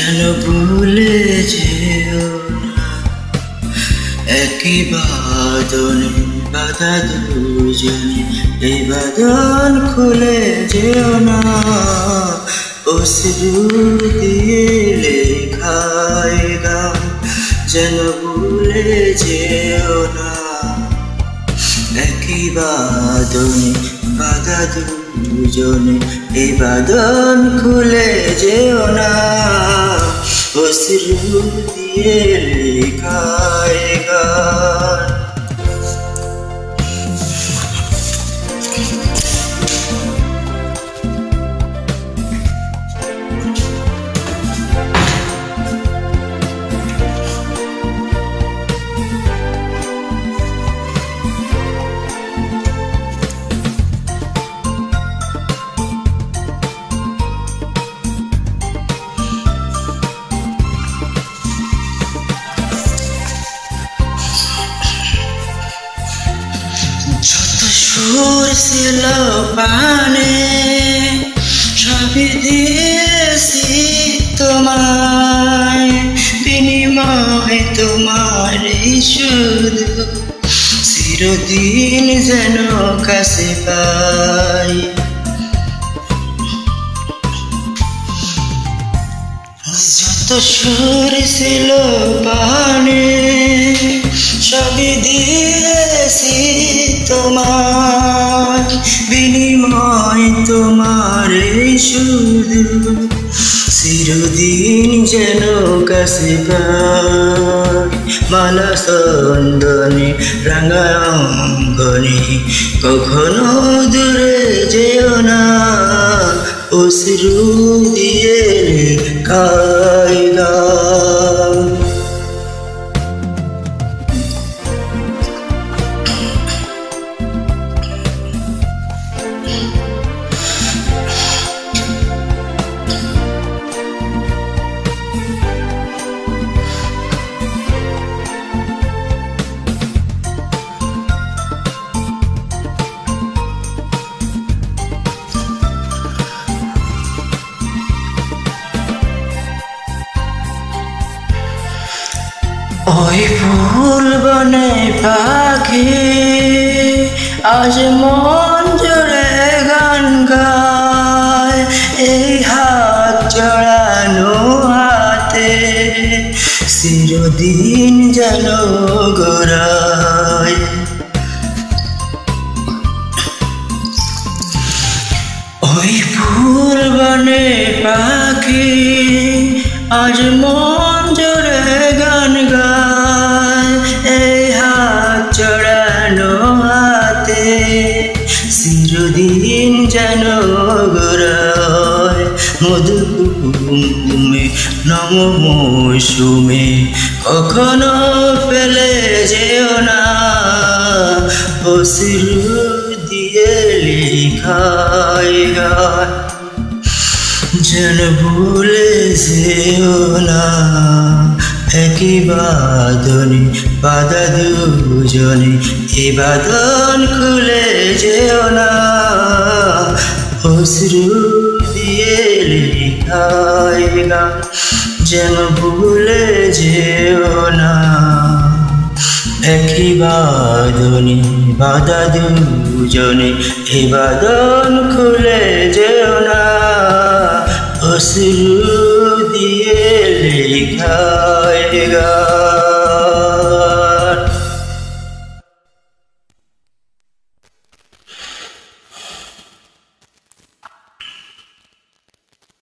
যেন ভুলে যেও না, একই বাঁধনে বাঁধা দুজনে, এই বাঁধন খুলে যেও না। অশ্রু দিয়ে লেখায় গান, যেন ভুলে যেও না, একই বাঁধনে বাঁধা দুজনে, এই বাঁধন খুলে যেও না। অশ্রু দিয়ে লেখায় গান। যত সুর ছিল পানে সবই দিয়েছি তোমায়, বিনিময় তোমার শুধু চিরদিন যেন কাছে পাই। যত সুর ছিল পানে সবই দিয়েছি তোমার, বিনিময় তোমার শুধু চিরদিন যেন কাছে পাই। মালা চন্দনে রাঙা অঙ্গনে কখনো দূরে যেও না, অশ্রু দিয়ে লেখায় গান। ওই ফুল বনে পাখি আজ মন জুড়ে গান গায়, এই হাত জড়ানো হাতে চিরদিন যেন গোড়ায়। ওই ফুল বনে পাখি আজ মন জুড়ে গান গায়, এই হাত জড়ানো হাতে চিরদিন যেন গোড়ায়। মধু কুমকুমে নম মৌসুমে কখনো ফেলে যেও না, অশ্রু দিয়ে লেখায় গান। যেন ভুলে যেও না, একই বাঁধনে বাঁধা দুজনে, এই বাঁধন খুলে যেও না। অশ্রু দিয়ে লেখায় গান, যেন ভুলে যেও না, একই বাঁধনে বাঁধা দুজনে, এই বাঁধন খুলে যেও না। অশ্রু দিয়ে লেখায় গান।